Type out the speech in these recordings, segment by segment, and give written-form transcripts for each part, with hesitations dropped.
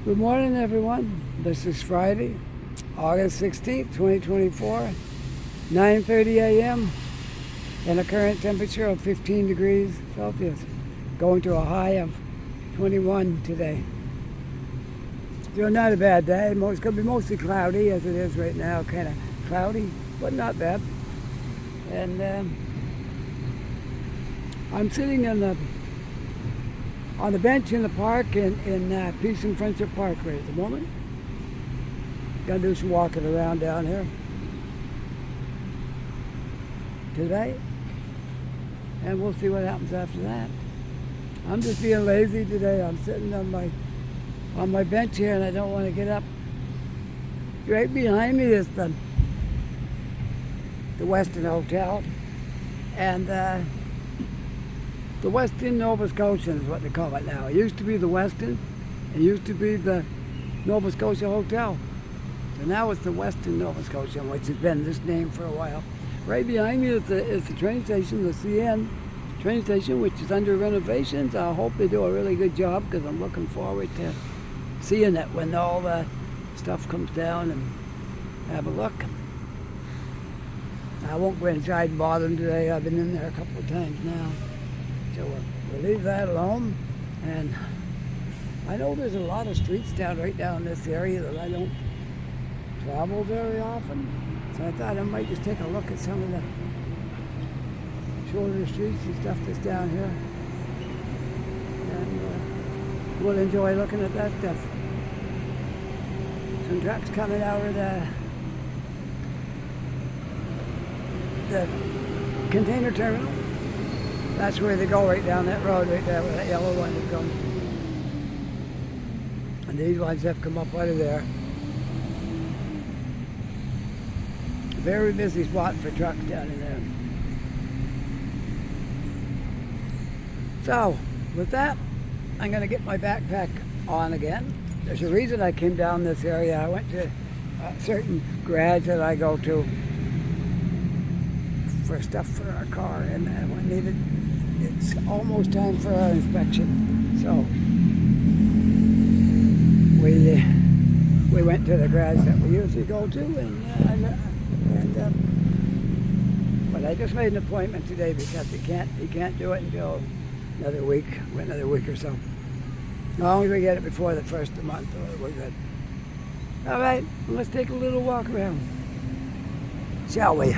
Good morning, everyone. This is Friday, August 16th, 2024, 9:30 a.m. and a current temperature of 15 degrees Celsius, going to a high of 21 today. So not a bad day. It's going to be mostly cloudy as it is right now, kind of cloudy, but not bad. And I'm sitting on the bench in the park in Peace and Friendship Park right at the moment. Gonna do some walking around down here today, and we'll see what happens after that. I'm just being lazy today. I'm sitting on my bench here, and I don't want to get up. Right behind me is the Westin Hotel, and the Westin Nova Scotian is what they call it now. It used to be the Westin. It used to be the Nova Scotia Hotel. So now it's the Westin Nova Scotian, which has been this name for a while. Right behind me is the train station, the CN train station, which is under renovations. I hope they do a really good job because I'm looking forward to seeing it when all the stuff comes down and have a look. I won't go inside and bother them today. I've been in there a couple of times now. So we'll leave that alone. And I know there's a lot of streets right down this area that I don't travel very often. So I thought I might just take a look at some of the shorter streets and stuff that's down here. And we'll enjoy looking at that stuff. Some trucks coming out of the container terminal. That's where they go, right down that road right there where that yellow one is going. And these ones have come up out of there. Very busy spot for trucks down in there. So, with that, I'm going to get my backpack on again. There's a reason I came down this area. I went to a certain garage that I go to for stuff for our car, and I needed. It's almost time for our inspection, so we went to the garage that we usually go to, but I just made an appointment today because he can't do it until another week or so. As long as we get it before the first of the month, we're good. All right, let's take a little walk around, shall we?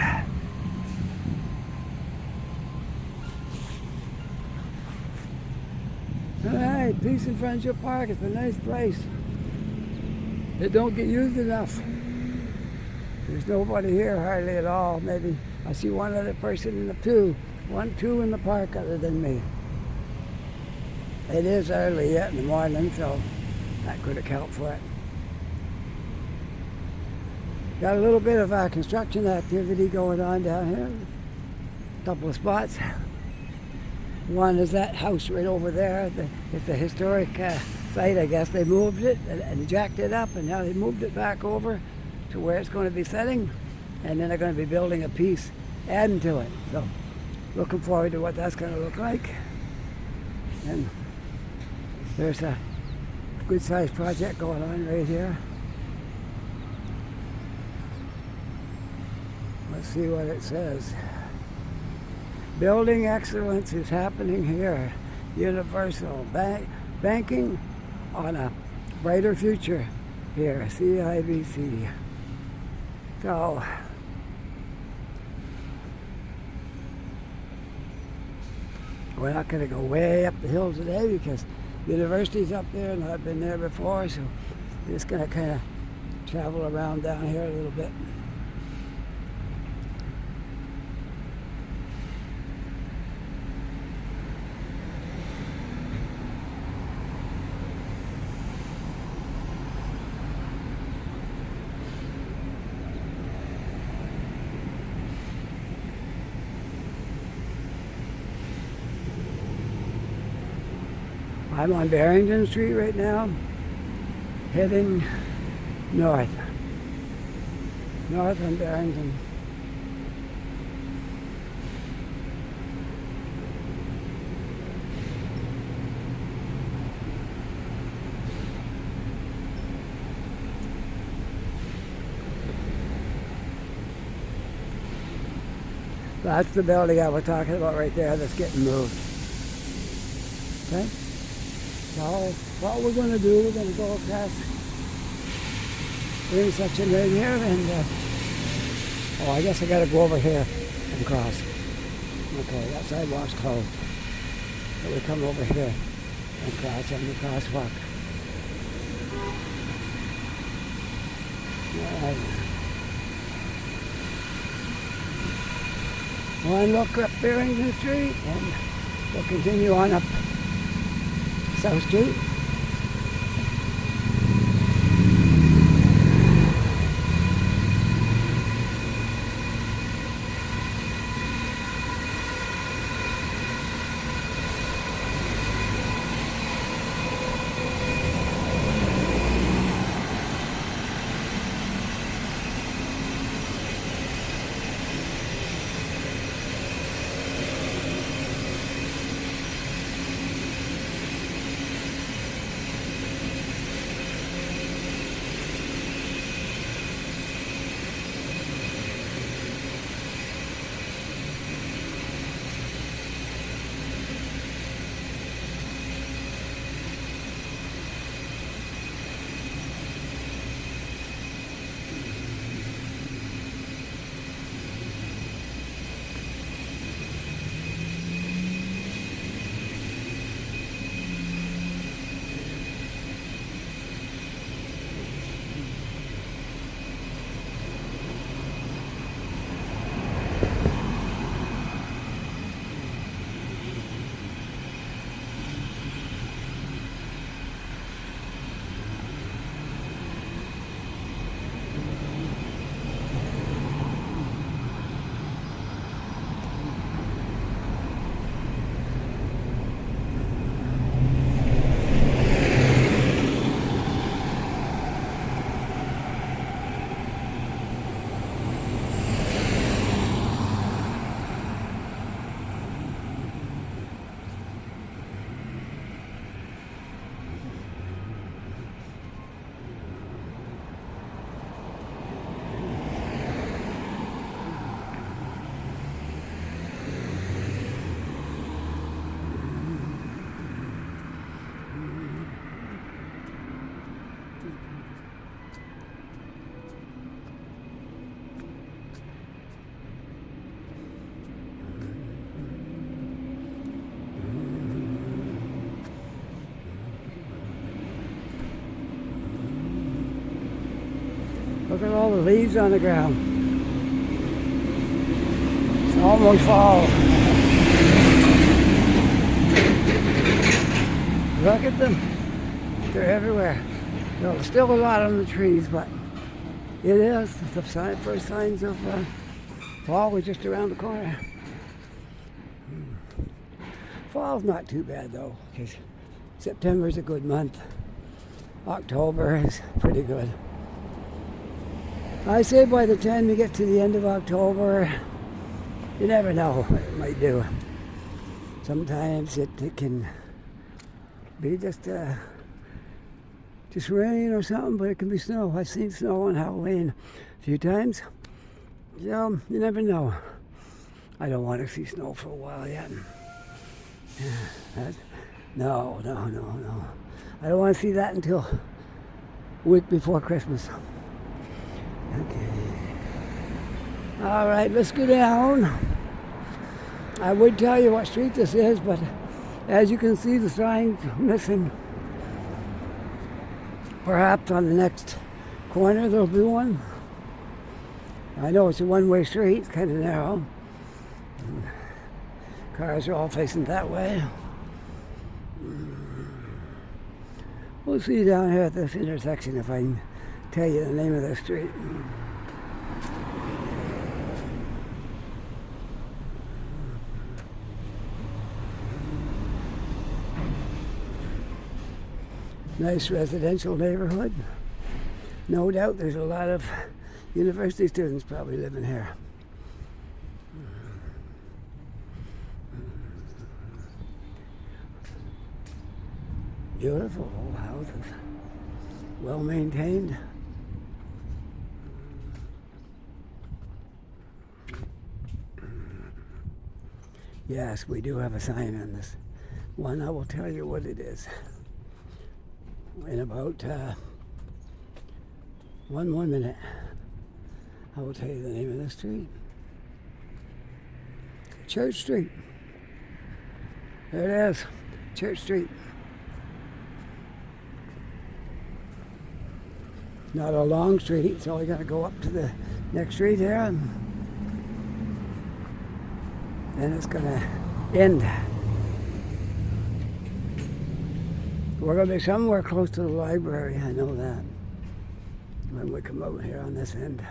Alright, Peace and Friendship Park. It's a nice place. It don't get used enough. There's nobody here hardly at all. Maybe I see one other person in the two in the park other than me. It is early yet in the morning, so that could account for it. Got a little bit of construction activity going on down here. A couple of spots. One is that house right over there. It's a historic site, I guess. They moved it and jacked it up, and now they moved it back over to where it's going to be sitting, and then they're going to be building a piece adding to it. So looking forward to what that's going to look like. And there's a good-sized project going on right here. Let's see what it says. Building excellence is happening here. Universal banking on a brighter future here. CIBC. So we're not going to go way up the hill today because university's up there and I've been there before, so we're just going to kind of travel around down here a little bit. I'm on Barrington Street right now, heading north on Barrington. That's the building I was talking about right there that's getting moved. Okay? So what we're going to do, we're going to go across the intersection right here and oh, I guess I got to go over here and cross. Okay, that sidewalk's closed. So we come over here and cross on the crosswalk. Alright. One look up Barrington Street and we'll continue on up South Street. Look at all the leaves on the ground. It's almost fall. Look at them. They're everywhere. There's still a lot on the trees, but it is the first signs of fall is just around the corner. Fall's not too bad though, because September's a good month. October is pretty good. I say by the time you get to the end of October, you never know what it might do. Sometimes it can be just rain or something, but it can be snow. I've seen snow on Halloween a few times. So you never know. I don't want to see snow for a while yet. No. I don't want to see that until a week before Christmas. Okay. All right, let's go down. I would tell you what street this is, but as you can see, the sign's missing. Perhaps on the next corner there'll be one. I know it's a one-way street, it's kind of narrow. Cars are all facing that way. We'll see down here at this intersection if I can tell you the name of the street. Nice residential neighborhood. No doubt there's a lot of university students probably living here. Beautiful old houses, well maintained. Yes, we do have a sign on this one. I will tell you what it is in about one more minute. I will tell you the name of the street. Church Street. There it is. Church Street. Not a long street, so we got to go up to the next street here, and then it's going to end. We're going to be somewhere close to the library, I know that, when we come out here on this end.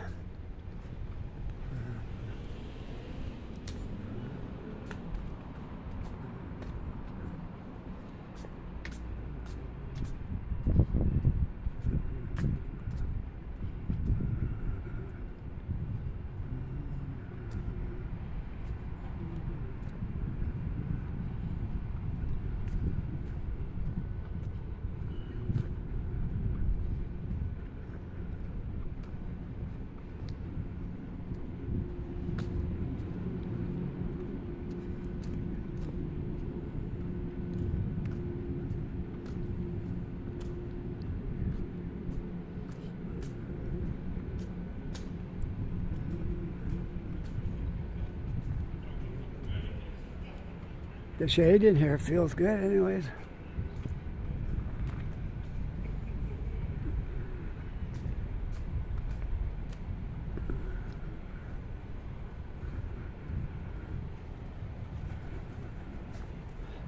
The shade in here feels good anyways.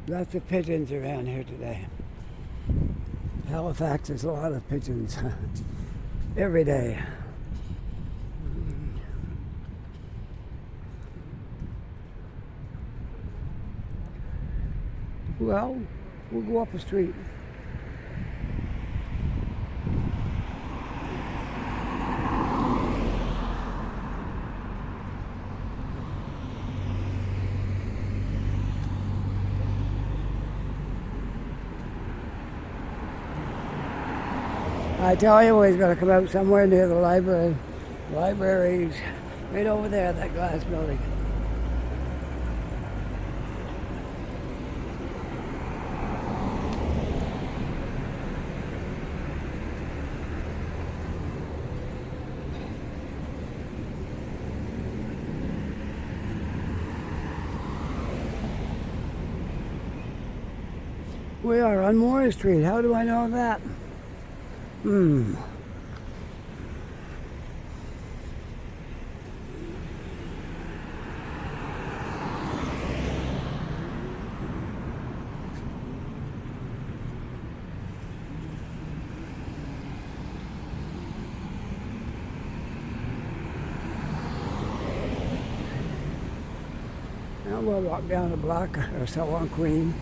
Lots of pigeons around here today. Halifax, there's a lot of pigeons every day. Well, we'll go up the street. I tell you, he's going to come out somewhere near the library. Library's right over there, that glass building. We are on Moore Street. How do I know that? Now we'll walk down the block or so on Queen.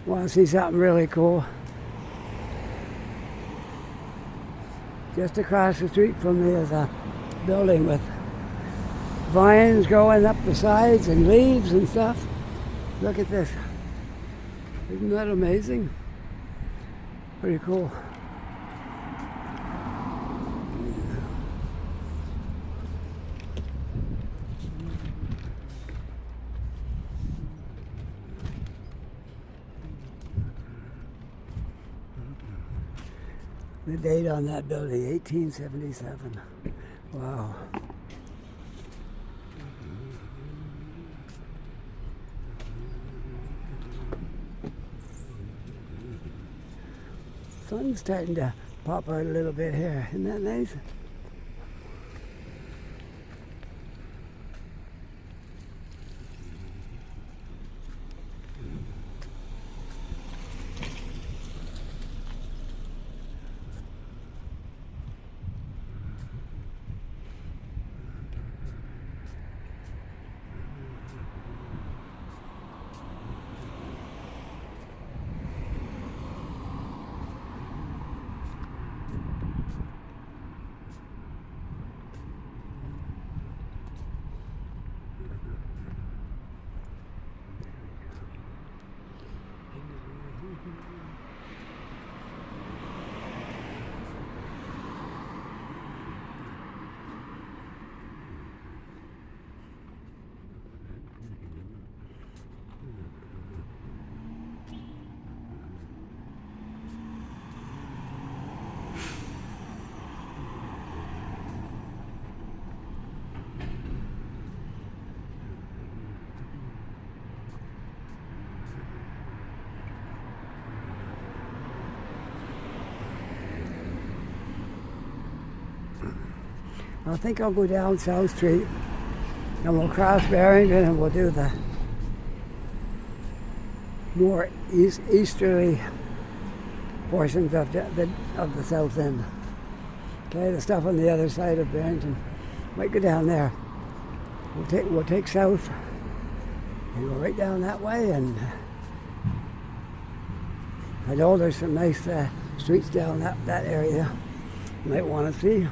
Want to see something really cool? Just across the street from me is a building with vines growing up the sides and leaves and stuff. Look at this. Isn't that amazing? Pretty cool. The date on that building, 1877. Wow. Sun's starting to pop out a little bit here. Isn't that nice? I think I'll go down South Street and we'll cross Barrington and we'll do the more easterly portions of the south end. Okay, the stuff on the other side of Barrington might go down there. We'll take south and go right down that way, and I know there's some nice streets down that area you might want to see.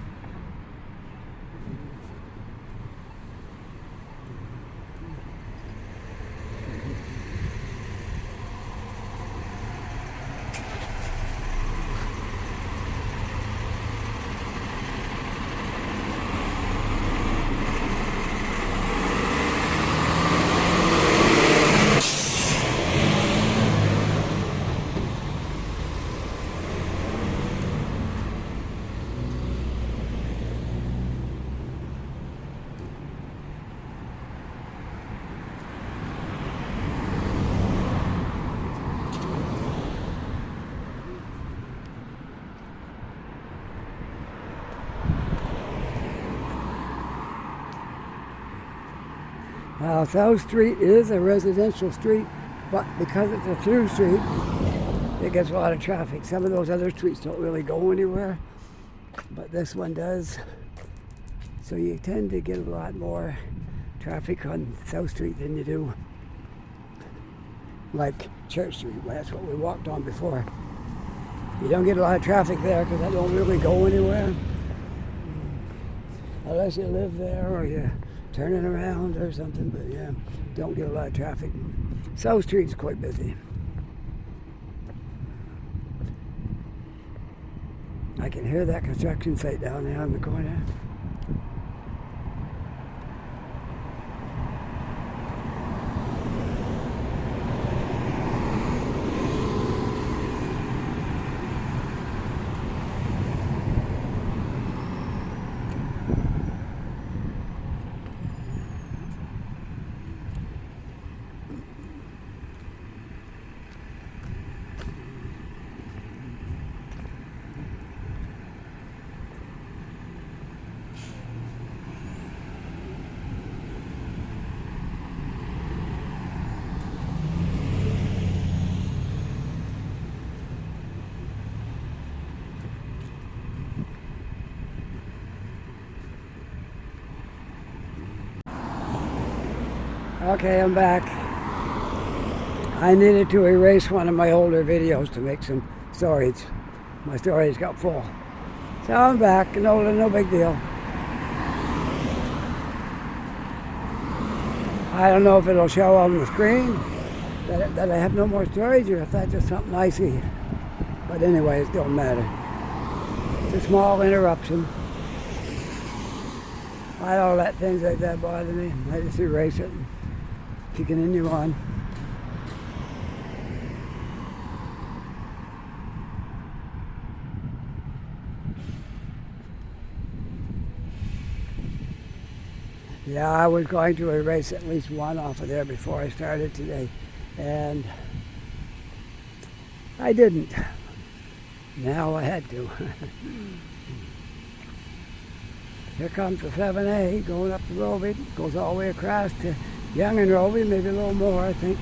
Now, South Street is a residential street, but because it's a through street, it gets a lot of traffic. Some of those other streets don't really go anywhere, but this one does. So you tend to get a lot more traffic on South Street than you do like Church Street. Well, that's what we walked on before. You don't get a lot of traffic there because that don't really go anywhere. Unless you live there or you're turning around or something, but yeah, don't get a lot of traffic. South Street's quite busy. I can hear that construction site down there on the corner. Okay, I'm back. I needed to erase one of my older videos to make some storage. My storage got full. So I'm back, no big deal. I don't know if it'll show on the screen that I have no more storage or if that's just something I see. But anyway, it don't matter. It's a small interruption. I don't let things like that bother me. I just erase it and continue on. Yeah, I was going to erase at least one off of there before I started today, and I didn't. Now I had to. Here comes the 7A going up the Roby, goes all the way across to Young and Roby, maybe a little more, I think.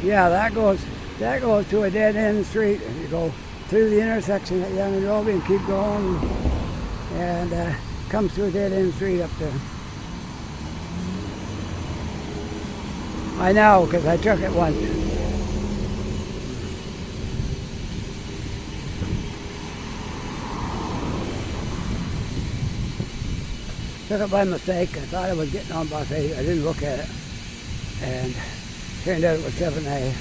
Yeah, that goes to a dead-end street. You go through the intersection at Young and Roby and keep going, and comes to a dead-end street up there. I know, because I took it once. Took it by mistake. I thought I was getting on bus 8. I didn't look at it. And turned out it was 7A.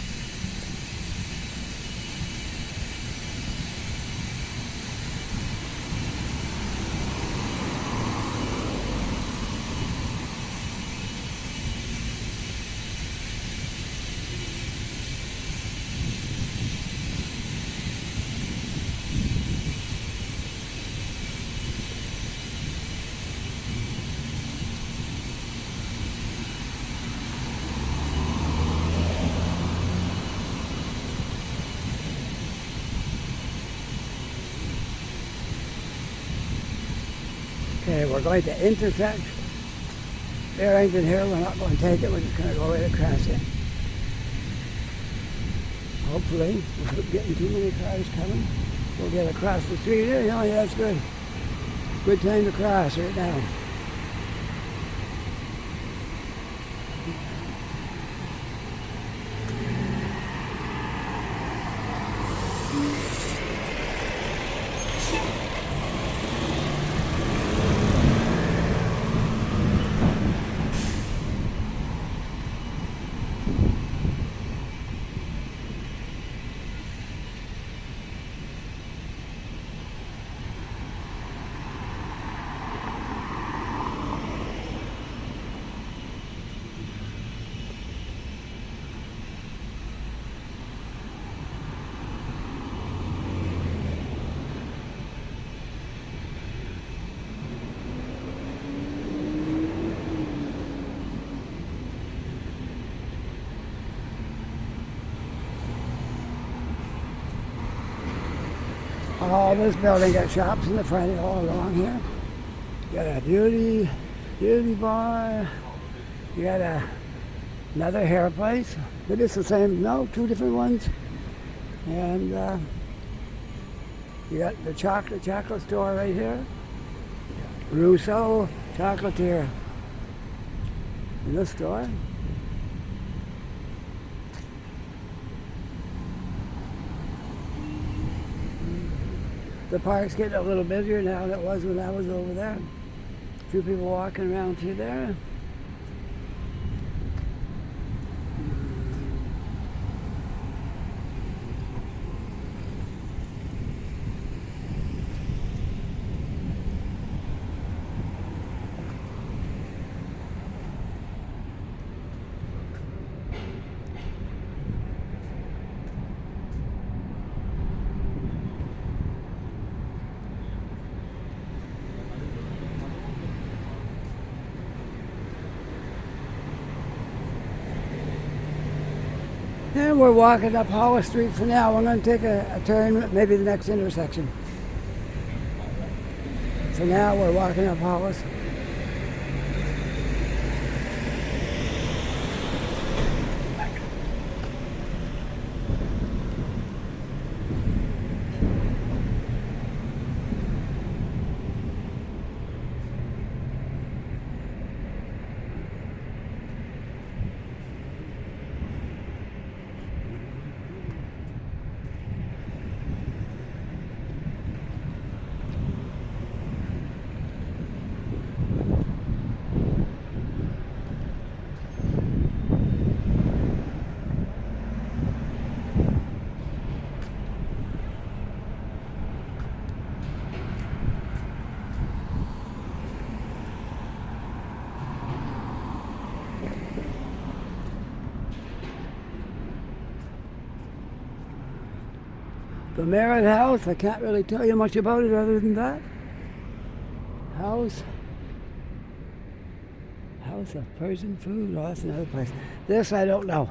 Okay, we're going to intersect Barrington here. We're not going to take it. We're just going to go right across it. Hopefully, without getting too many cars coming, we'll get across the street here. Oh, yeah, that's good. Good time to cross right now. Oh, this building got shops in the front all along here. You got a beauty bar. You got another hair place. But it's the same, no, two different ones. And you got the chocolate store right here. Rousseau Chocolatier in this store. The park's getting a little busier now than it was when I was over there. A few people walking around through there. And we're walking up Hollis Street for now. We're going to take a turn, maybe the next intersection. For now, we're walking up Hollis. The Merritt House, I can't really tell you much about it other than that. House of Persian food, oh, that's another place. This I don't know.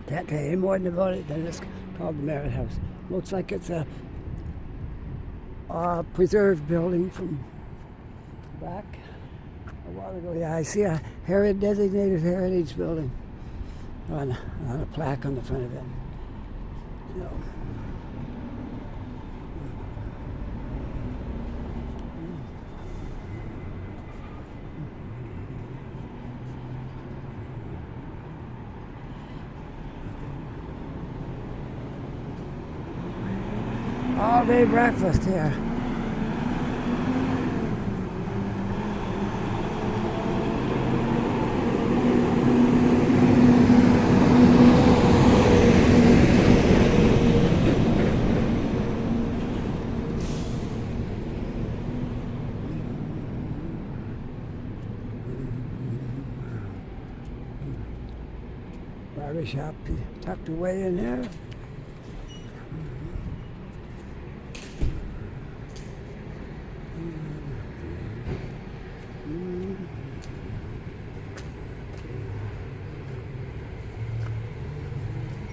Can't tell you any more about it than it's called the Merritt House. Looks like it's a preserved building from back a while ago. Yeah, I see a designated heritage building on a plaque on the front of it. So, all day breakfast here. Barbershop tucked away in there.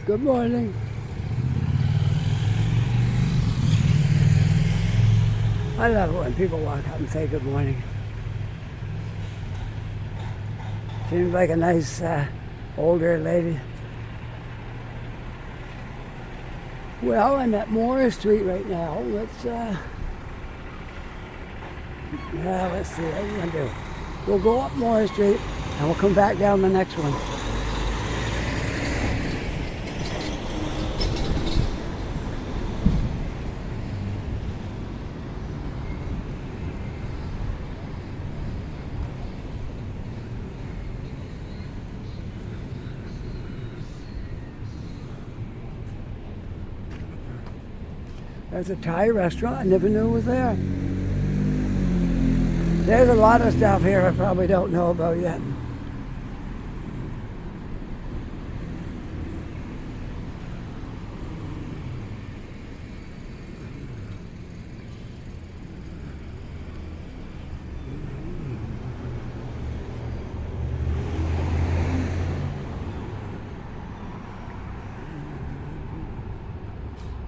Good morning. I love it when people walk up and say good morning. Seems like a nice older lady. Well, I'm at Morris Street right now. Let's see what we're going to do. We'll go up Morris Street and we'll come back down the next one. There's a Thai restaurant I never knew was there. There's a lot of stuff here I probably don't know about yet.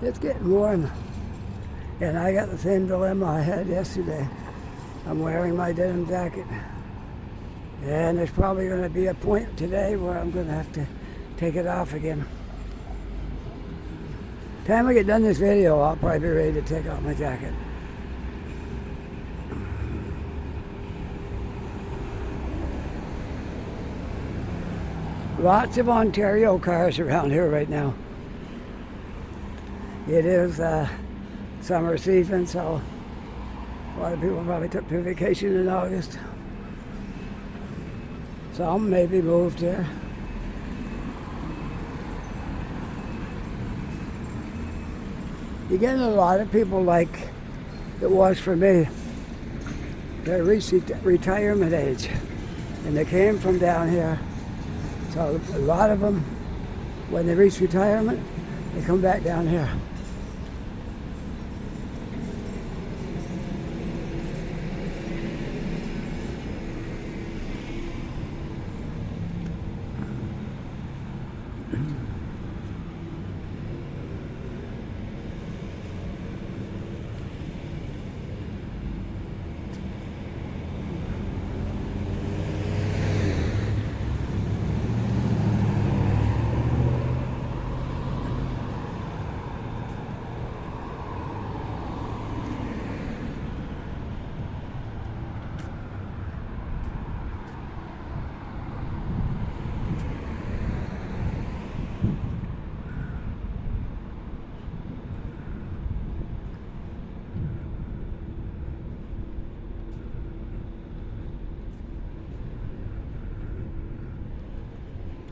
It's getting warm. And I got the same dilemma I had yesterday. I'm wearing my denim jacket. And there's probably going to be a point today where I'm going to have to take it off again. Time I get done this video, I'll probably be ready to take off my jacket. Lots of Ontario cars around here right now. It is summer season, so a lot of people probably took their vacation in August. Some maybe moved here. You're getting a lot of people like it was for me. They reached retirement age and they came from down here. So a lot of them, when they reach retirement, they come back down here.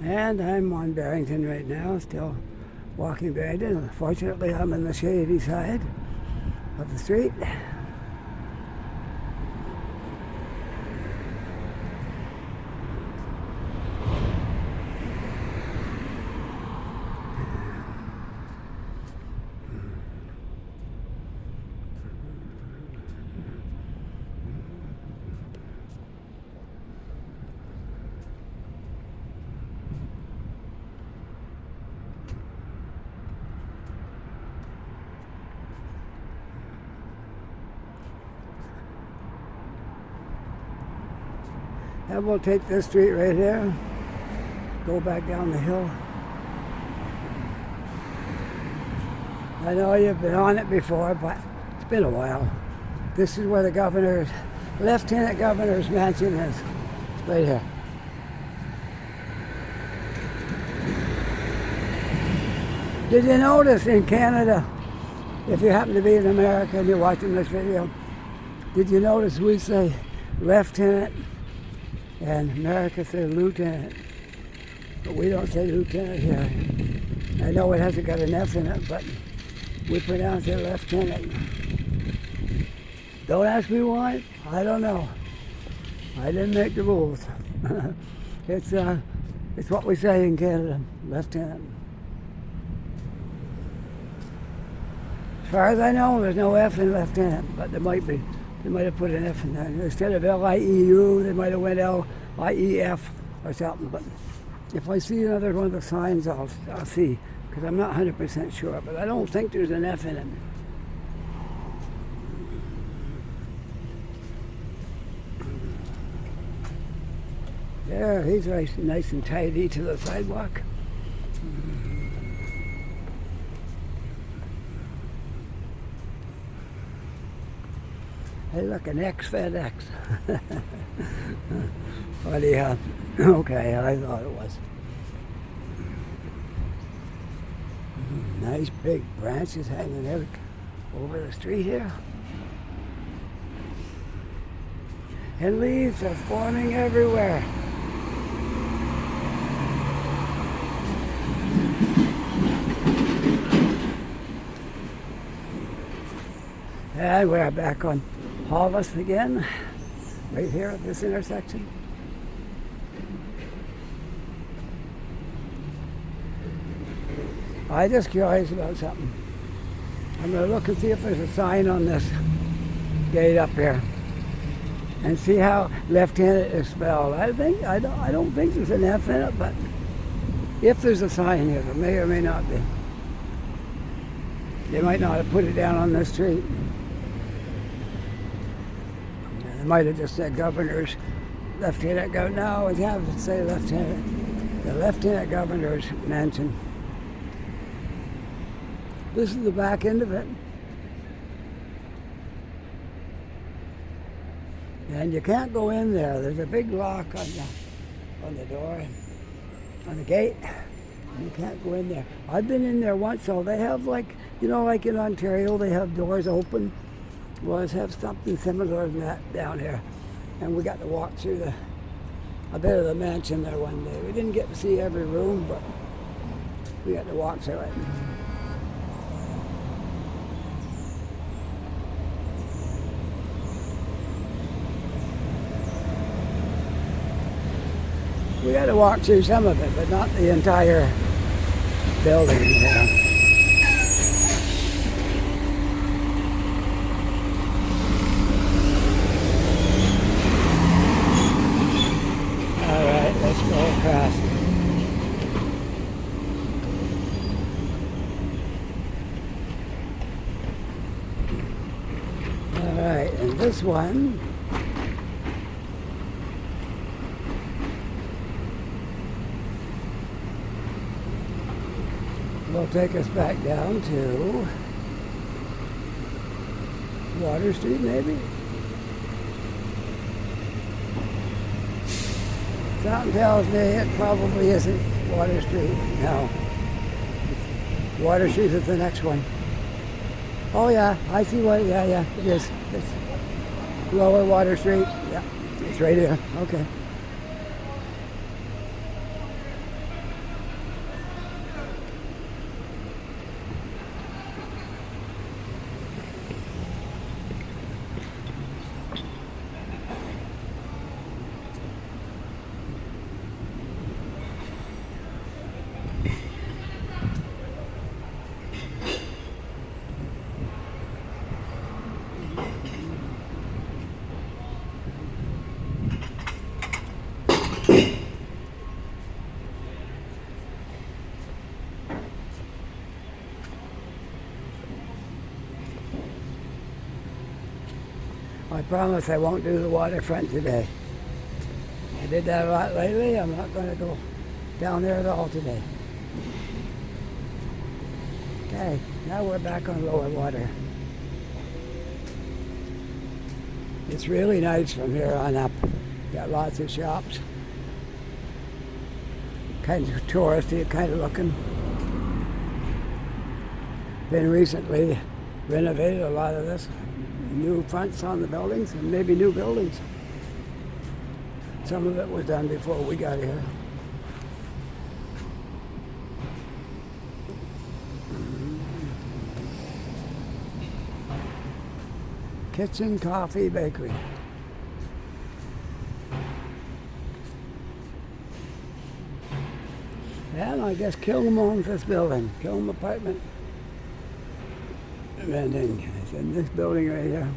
And I'm on Barrington right now, still walking Barrington. Unfortunately, I'm on the shady side of the street. And we'll take this street right here, go back down the hill. I know you've been on it before, but it's been a while. This is where the Lieutenant Governor's mansion is, right here. Did you notice in Canada, if you happen to be in America and you're watching this video, did you notice we say lieutenant? And America says lieutenant, but we don't say lieutenant here. I know it hasn't got an F in it, but we pronounce it lieutenant. Don't ask me why, I don't know. I didn't make the rules. It's what we say in Canada, lieutenant. As far as I know, there's no F in lieutenant, but there might be. They might have put an F in there. Instead of L-I-E-U, they might have went L-I-E-F or something. But if I see another one of the signs, I'll see, because I'm not 100% sure. But I don't think there's an F in it. There, he's nice and tidy to the sidewalk. Hey, look, an ex-FedEx. Funny, huh? Okay, I thought it was. Nice big branches hanging out over the street here. And leaves are forming everywhere. And we're back on Hollis again, right here at this intersection. I'm just curious about something. I'm going to look and see if there's a sign on this gate up here, and see how left-handed is spelled. I don't think there's an F in it, but if there's a sign here, there may or may not be. They might not have put it down on the street. They might have just said Governor's Lieutenant Governor. No, it has to say Lieutenant. The Lieutenant Governor's Mansion. This is the back end of it. And you can't go in there. There's a big lock on the door, on the gate. You can't go in there. I've been in there once, so they have like in Ontario, they have doors open. Well, let's have something similar to that down here. And we got to walk through a bit of the mansion there one day. We didn't get to see every room, but we got to walk through it. We got to walk through some of it, but not the entire building. All right, let's go across. All right, and this one will take us back down to Water Street, maybe? Something tells me it probably isn't Water Street. No. Water Street is the next one. Oh yeah, I see what, yeah, it is. It's Lower Water Street. Yeah, it's right here. Okay. I promise I won't do the waterfront today. I did that a lot lately. I'm not going to go down there at all today. Okay, now we're back on lower water. It's really nice from here on up. Got lots of shops. Kind of touristy, kind of looking. Been recently renovated a lot of this. New fronts on the buildings, and maybe new buildings. Some of it was done before we got here. Kitchen, coffee, bakery. And I guess Killam owns this building. Killam apartment vending. It's in this building right here.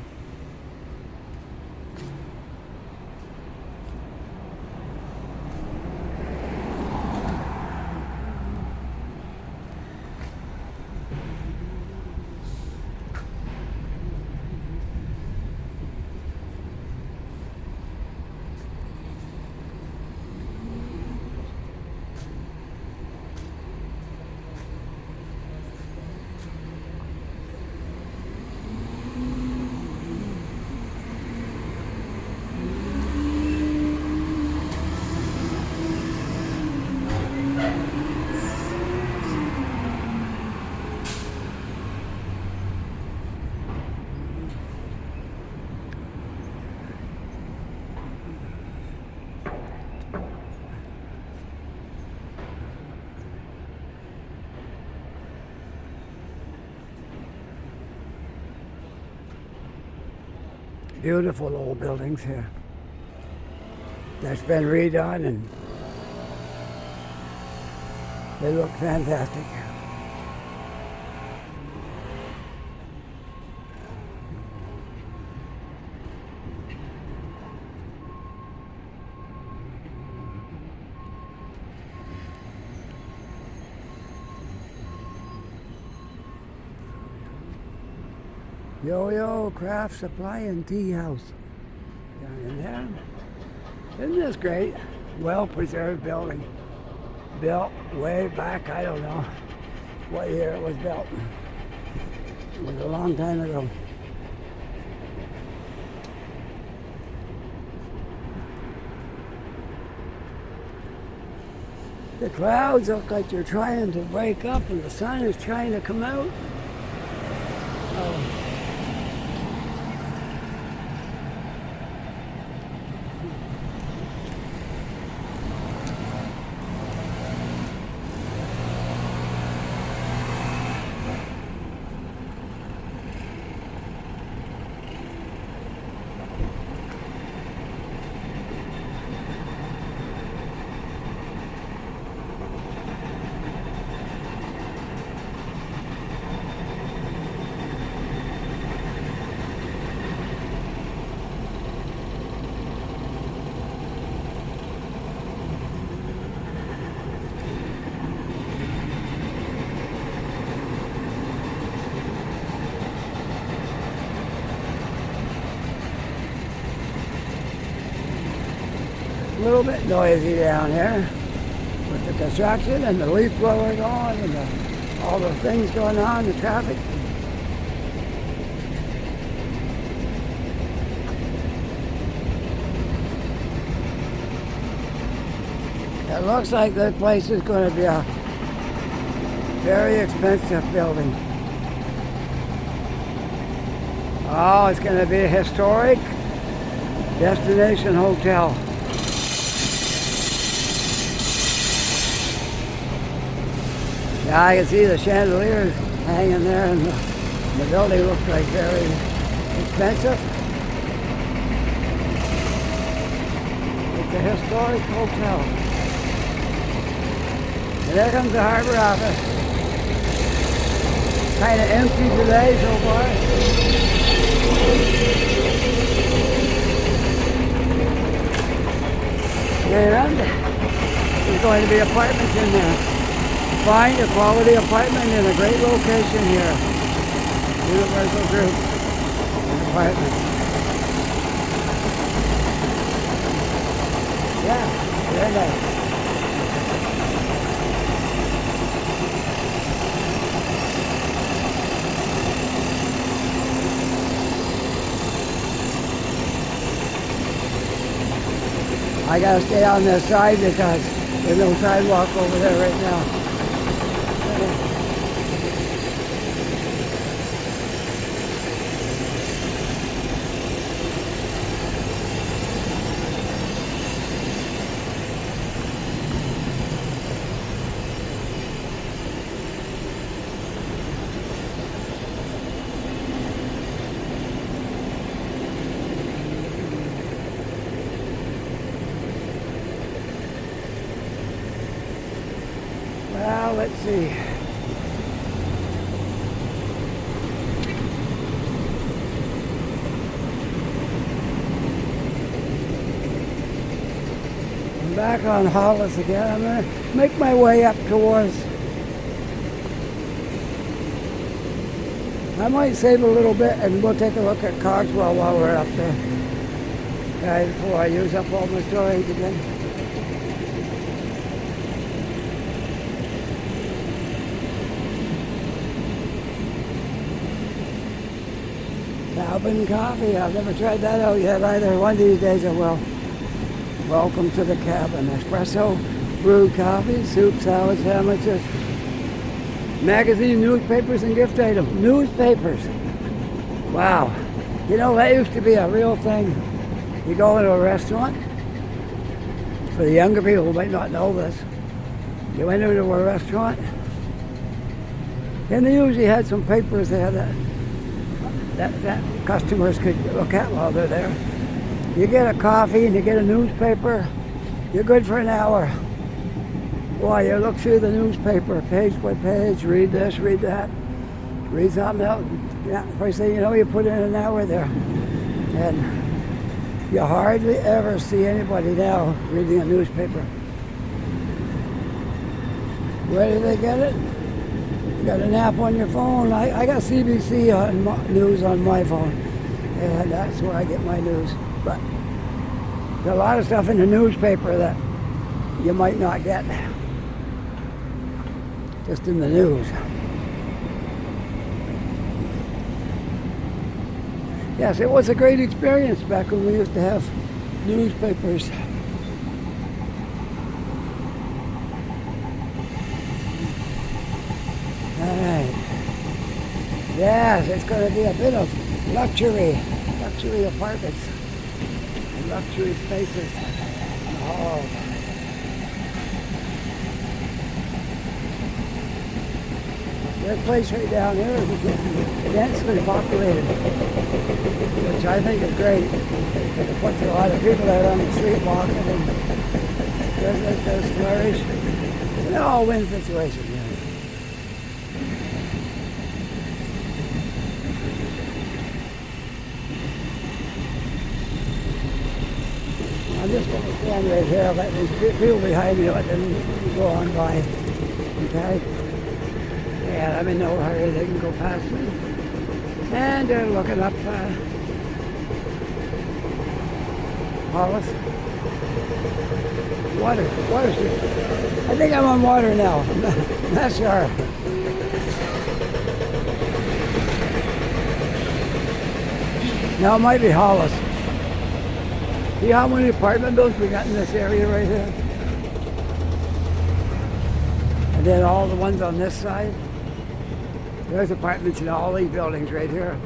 Beautiful old buildings here. That's been redone and they look fantastic. Yo-Yo Craft Supply and Tea House down in there. Isn't this great? Well-preserved building. Built way back, I don't know what year it was built. It was a long time ago. The clouds look like they're trying to break up and the sun is trying to come out. Oh. A little bit noisy down here with the construction and the leaf blower going and all the things going on, the traffic. It looks like this place is going to be a very expensive building. Oh, it's going to be a historic destination hotel. Yeah, I can see the chandeliers hanging there, and the building looks like very expensive. It's a historic hotel. And there comes the harbor office. Kind of empty today so far. And there's going to be apartments in there. Find a quality apartment in a great location here. Universal Group apartment. Yeah, very nice. I gotta stay on this side because there's no sidewalk over there right now. Well, let's see. I'm back on Hollis again. I'm going to make my way up towards... I might save a little bit and we'll take a look at Cogswell while we're up there. Okay, before I use up all my storage again. Albin coffee, I've never tried that out yet either. One of these days I will. Welcome to the cabin. Espresso, brewed coffee, soup, salad, sandwiches, magazine, newspapers, and gift items. Newspapers. Wow. You know, that used to be a real thing. You go into a restaurant. For the younger people who might not know this, you went into a restaurant, and they usually had some papers there that that customers could look at while they're there. You get a coffee and you get a newspaper, you're good for an hour. Boy, you look through the newspaper page by page, read this, read that, read something else. Yeah, first thing you know, you put in an hour there. And you hardly ever see anybody now reading a newspaper. Where do they get it? You got an app on your phone. I got CBC news on my phone, and that's where I get my news. But there's a lot of stuff in the newspaper that you might not get just in the news. Yes, it was a great experience back when we used to have newspapers. Alright. Yes, it's going to be a bit of luxury apartments and luxury spaces. Oh. This place right down here is densely populated, which I think is great. It puts a lot of people out on the street walking and businesses flourish. It's an all-win situation. I'm just going to stand right here, let these people behind me let them go on by. Okay? And I'm in no hurry, they can go past me. And they're looking up Hollis. Water Street. I think I'm on water now. Not sure. No, it might be Hollis. See how many apartment buildings we got in this area right here? And then all the ones on this side. There's apartments in all these buildings right here.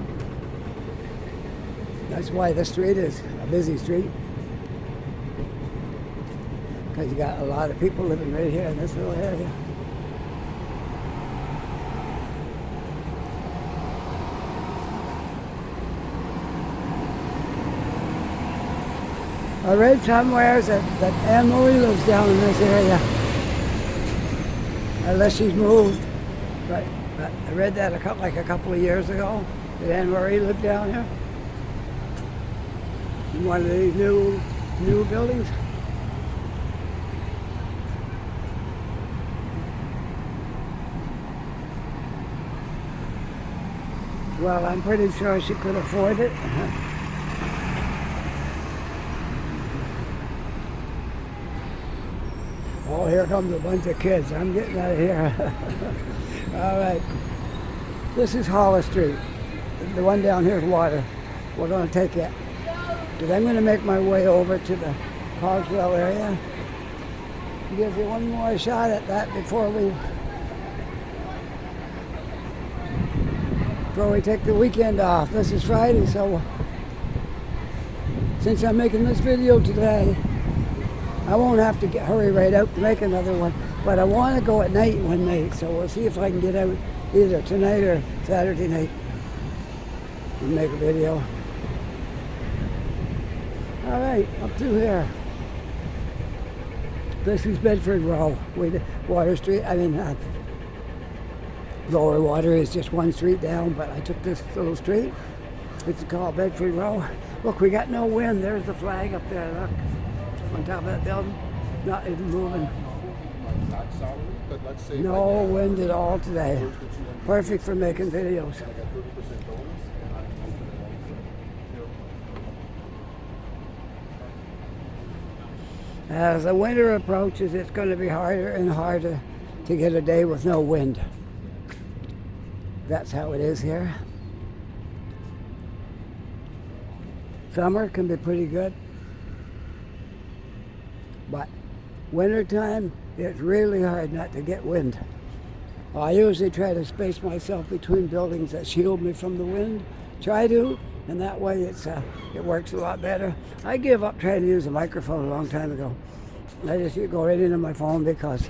That's why the street is a busy street. Because you got a lot of people living right here in this little area. I read somewhere that Anne-Marie lives down in this area. Unless she's moved. But I read that a couple of years ago. Did Anne-Marie live down here? In one of these new buildings? Well, I'm pretty sure she could afford it. Oh, here comes a bunch of kids. I'm getting out of here. All right. This is Hollis Street. The one down here is water. We're going to take it. Because I'm going to make my way over to the Cogswell area. Give you one more shot at that before we take the weekend off. This is Friday, so since I'm making this video today, I won't have to hurry right out to make another one, but I want to go at night one night, so we'll see if I can get out either tonight or Saturday night and make a video. All right, up through here. This is Bedford Row, Water Street. Lower Water is just one street down, but I took this little street. It's called Bedford Row. Look, we got no wind. There's the flag up there, look. On top of that building, not even moving. No wind at all today. Perfect for making videos. As the winter approaches, it's going to be harder and harder to get a day with no wind. That's how it is here. Summer can be pretty good. But wintertime, it's really hard not to get wind. Well, I usually try to space myself between buildings that shield me from the wind. Try to, and that way it works a lot better. I gave up trying to use a microphone a long time ago. I just go right into my phone because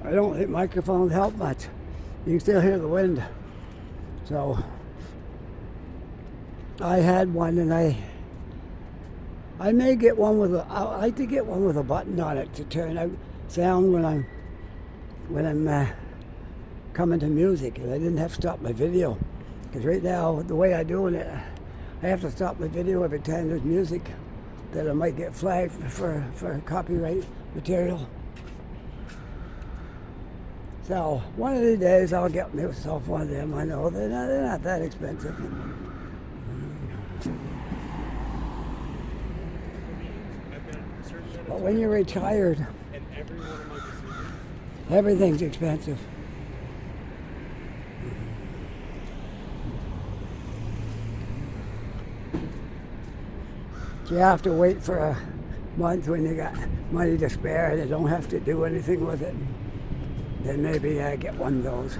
I don't think microphones help much. You can still hear the wind. So I had one, and I may get one with a. I like to get one with a button on it to turn out sound when I'm coming to music, and I didn't have to stop my video. Because right now, the way I'm doing it, I have to stop my video every time there's music that I might get flagged for copyright material. So one of these days I'll get myself one of them. I know they're not that expensive. But when you're retired, everything's expensive. You have to wait for a month when you got money to spare and you don't have to do anything with it. Then maybe I get one of those.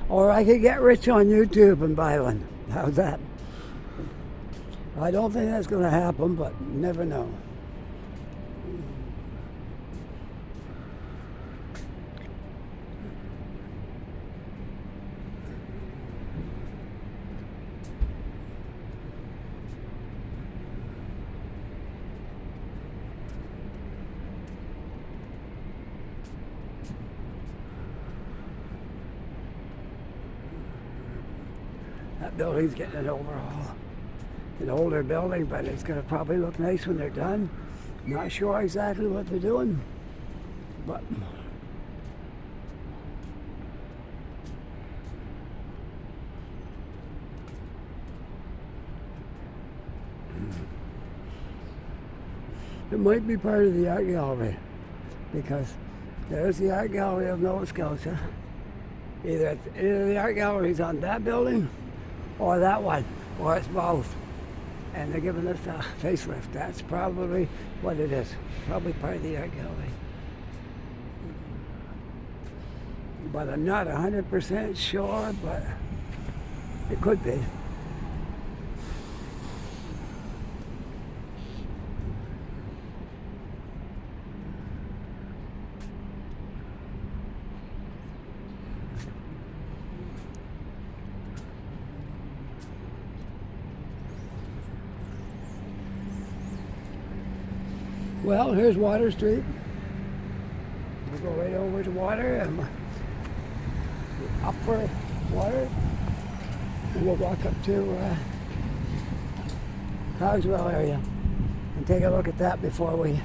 Or I could get rich on YouTube and buy one. How's that? I don't think that's going to happen, but you never know. That building's getting an overhaul. An older building, but it's going to probably look nice when they're done. Not sure exactly what they're doing, but it might be part of the art gallery, because there's the art gallery of Nova Scotia. Either the art gallery's on that building or that one, or it's both. And they're giving us a facelift. That's probably what it is. Probably part of the art gallery. But I'm not 100% sure, but it could be. Well, here's Water Street. We'll go right over to Water and up for Water. And we'll walk up to Cogswell area and take a look at that before we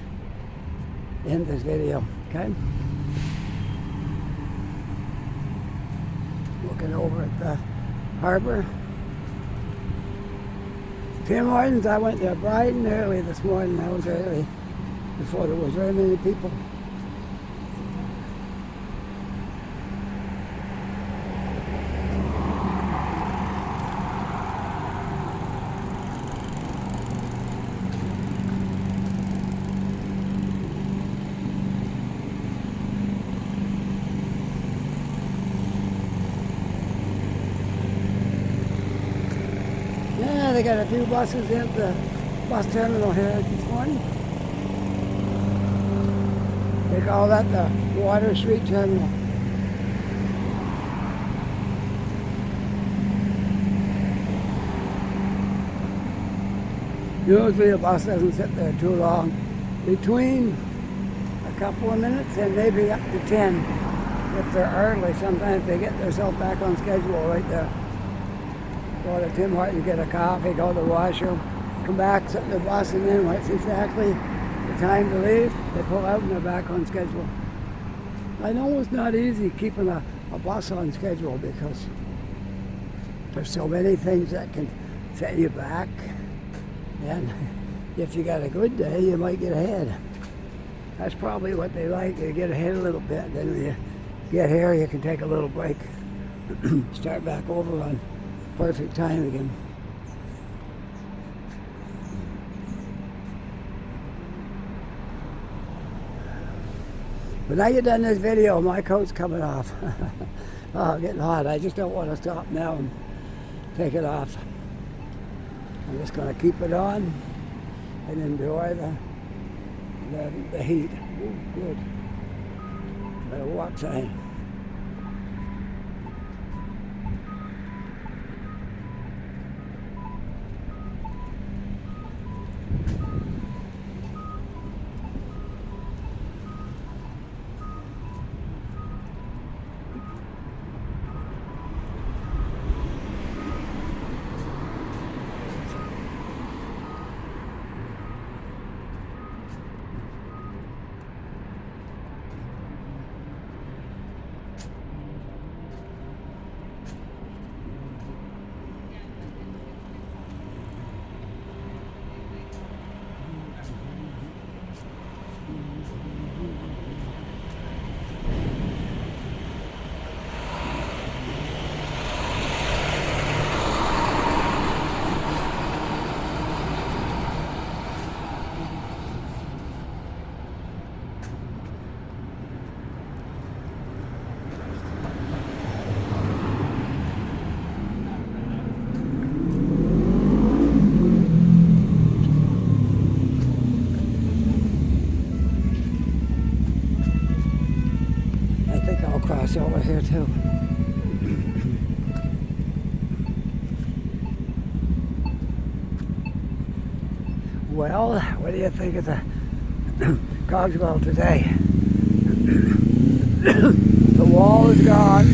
end this video, okay? Looking over at the harbor. Tim Hortons, I went there bright and early this morning. I was early before there was very many people. Yeah, they got a few buses in the bus terminal here this morning. They call that the Water Street Terminal. Usually a bus doesn't sit there too long. Between a couple of minutes and maybe up to 10 if they're early. Sometimes they get themselves back on schedule right there. Go to Tim Hortons, get a coffee, go to the washroom, come back, sit in the bus, and then when it's exactly the time to leave, they pull out and they're back on schedule. I know it's not easy keeping a bus on schedule because there's so many things that can set you back. And if you got a good day, you might get ahead. That's probably what they like. They get ahead a little bit. Then when you get here, you can take a little break. Start back over on perfect time again. But now you've done this video, my coat's coming off. Oh, getting hot. I just don't want to stop now and take it off. I'm just going to keep it on and enjoy the heat. Ooh, good. Got a walk sign. Well, what do you think of the Cogswell today? The wall is gone.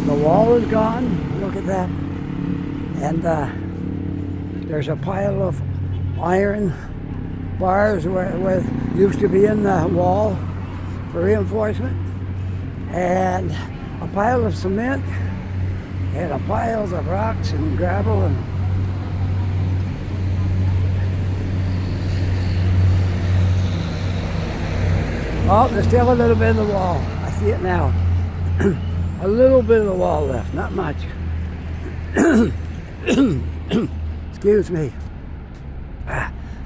The wall is gone. Look at that. And there's a pile of iron bars where used to be in the wall for reinforcement, and a pile of cement, and a pile of rocks and gravel, and oh, there's still a little bit of the wall. I see it now. A little bit of the wall left, not much. Excuse me.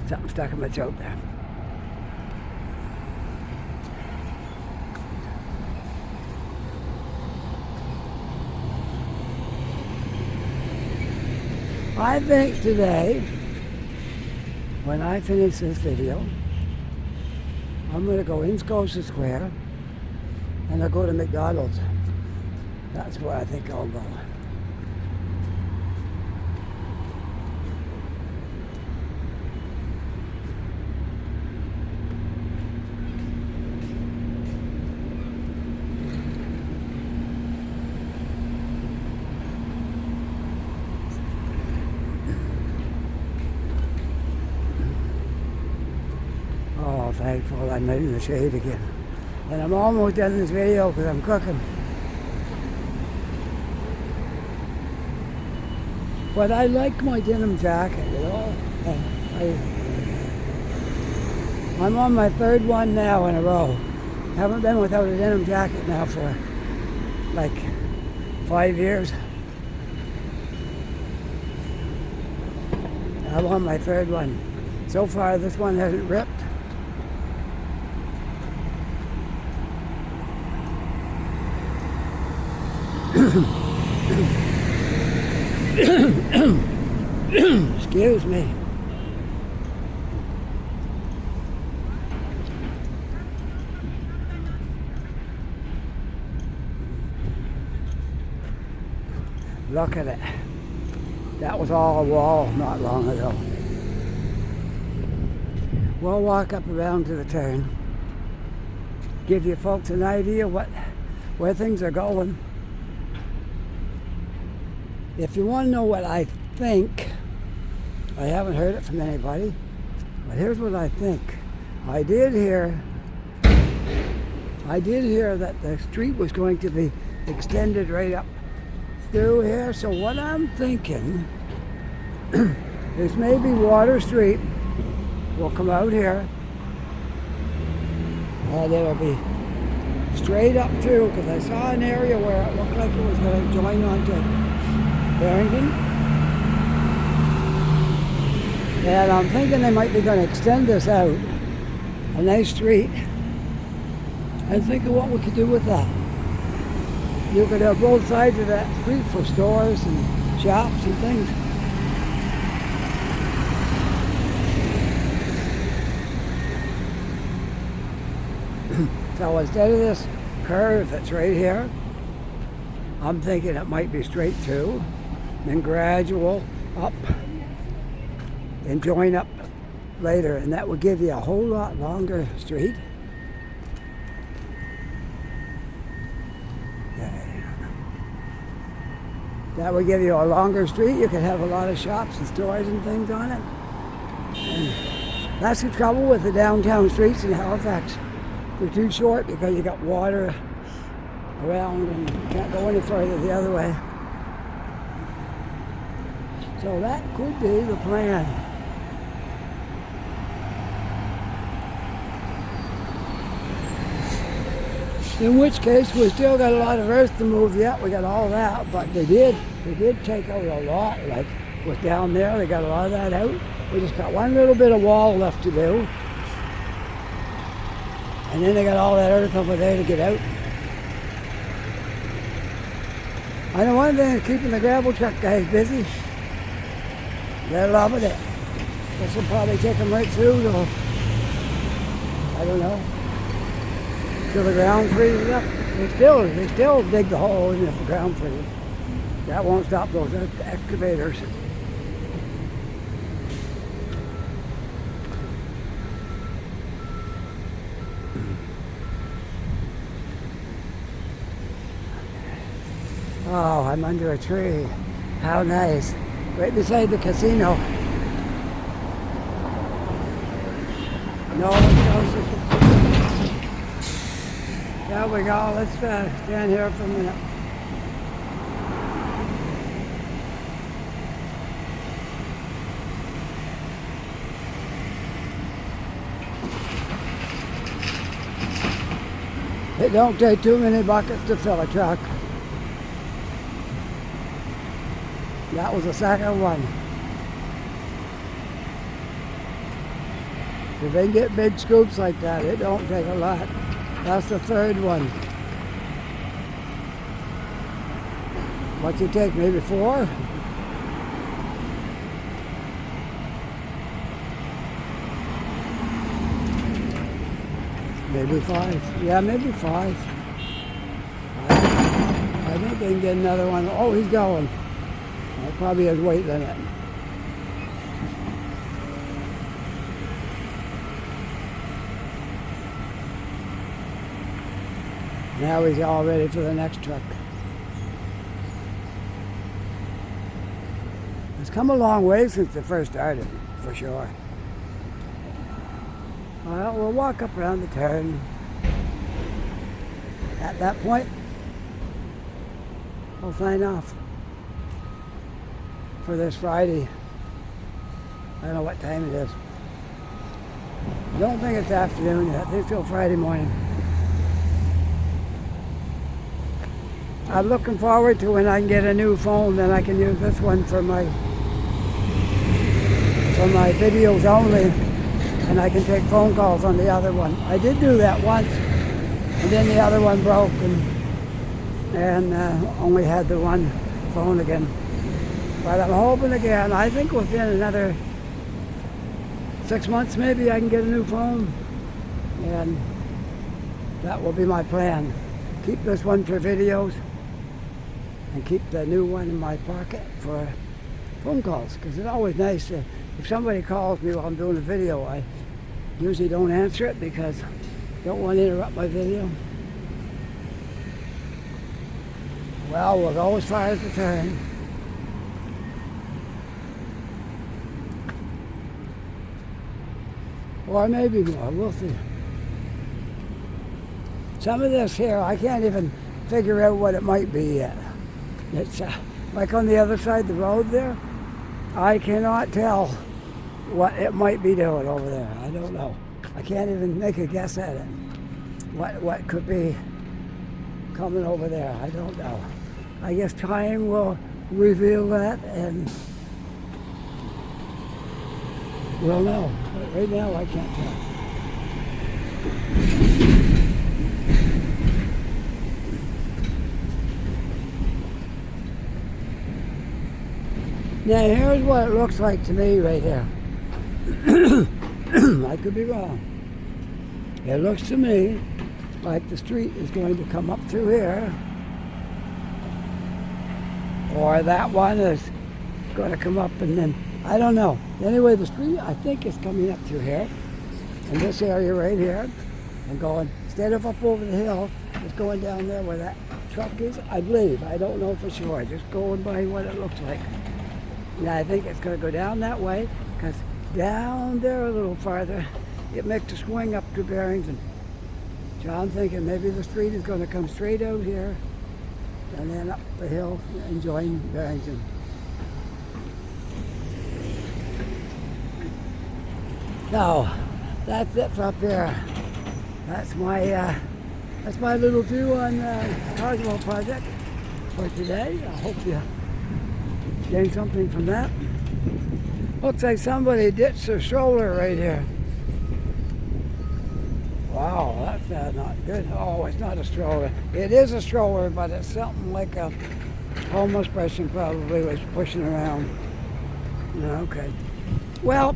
Something stuck in my throat there. I think today, when I finish this video, I'm going to go in Scotia Square and I'll go to McDonald's. That's where I think I'll go. Oh, thankful I'm not in the shade again. And I'm almost done this video because I'm cooking. But I like my denim jacket, you know. I'm on my third one now in a row. Haven't been without a denim jacket now for like 5 years. I'm on my third one. So far this one hasn't ripped. Excuse me. Look at it. That was all a wall not long ago. We'll walk up around to the turn. Give you folks an idea where things are going. If you want to know what I think, I haven't heard it from anybody, but here's what I think. I did hear that the street was going to be extended right up through here, so what I'm thinking is maybe Water Street will come out here, and it'll be straight up through, because I saw an area where it looked like it was going to join onto Barrington. And I'm thinking they might be going to extend this out, a nice street, and think of what we could do with that. You could have both sides of that street for stores and shops and things. So instead of this curve that's right here, I'm thinking it might be straight through, then gradual up and join up later, and that would give you a whole lot longer street. That would give you a longer street. You could have a lot of shops and stores and things on it. And that's the trouble with the downtown streets in Halifax. They're too short because you got water around and you can't go any further the other way. So that could be the plan. In which case, we still got a lot of earth to move yet. We got all that, but they did take out a lot. Like was down there, they got a lot of that out. We just got one little bit of wall left to do, and then they got all that earth over there to get out. I know one thing is keeping the gravel truck guys busy. They're loving it. This will probably take them right through till, I don't know, till the ground freezes up. They still dig the hole even if the ground freezes. That won't stop those excavators. Oh, I'm under a tree. How nice. Right beside the casino. No, let's go. There we go. Let's stand here for a minute. It don't take too many buckets to fill a truck. That was the second one. If they get big scoops like that, it don't take a lot. That's the third one. What's it take? Maybe 4? Maybe 5. Yeah, maybe 5. I think they can get another one. Oh, he's going. That probably has weight limit. Now he's all ready for the next truck. It's come a long way since it first started, for sure. Well, we'll walk up around the turn. At that point, we'll sign off for this Friday. I don't know what time it is. I don't think it's afternoon yet. It's still Friday morning. I'm looking forward to when I can get a new phone, then I can use this one for my videos only, and I can take phone calls on the other one. I did do that once, and then the other one broke, and only had the one phone again. But I'm hoping again, I think within another 6 months maybe I can get a new phone, and that will be my plan. Keep this one for videos, and keep the new one in my pocket for phone calls, because it's always nice to, if somebody calls me while I'm doing a video, I usually don't answer it because I don't want to interrupt my video. Well, we'll go as far as the turn. Or maybe more, we'll see. Some of this here, I can't even figure out what it might be yet. It's like on the other side of the road there, I cannot tell what it might be doing over there. I don't know. I can't even make a guess at it. What could be coming over there, I don't know. I guess time will reveal that, and we'll know. But right now, I can't tell. Now here's what it looks like to me right here. I could be wrong. It looks to me like the street is going to come up through here, or that one is going to come up, and then, I don't know. Anyway, the street, I think, is coming up through here, in this area right here, and going, instead of up over the hill, it's going down there where that truck is, I believe. I don't know for sure, just going by what it looks like. Now I think it's going to go down that way, because down there a little farther, it makes a swing up to Barrington. So I'm thinking maybe the street is going to come straight out here, and then up the hill and join Barrington. So, that's it for up here. That's my little view on the Cogswell project for today. I hope you gained something from that. Looks like somebody ditched their stroller right here. Wow, that's not good. Oh, it's not a stroller. It is a stroller, but it's something like a homeless person probably was pushing around. Okay. Well,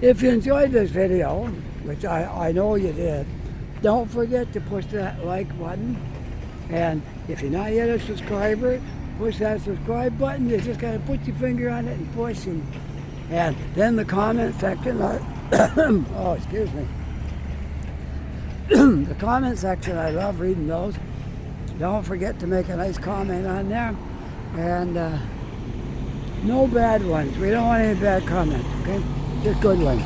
if you enjoyed this video, which I know you did, don't forget to push that like button. And if you're not yet a subscriber, push that subscribe button. You just gotta put your finger on it and push, and then the comment section. Oh, excuse me. The comment section, I love reading those. don't forget to make a nice comment on there. And no bad ones. We don't want any bad comments, okay? Just good ones.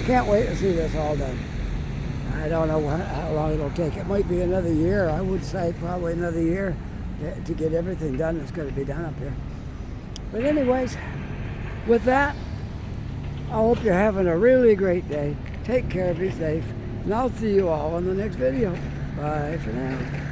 Can't wait to see this all done. I don't know how long it'll take. It might be another year. I would say probably another year to get everything done that's going to be done up here. But anyways, with that, I hope you're having a really great day. Take care, be safe, and I'll see you all in the next video. Bye for now.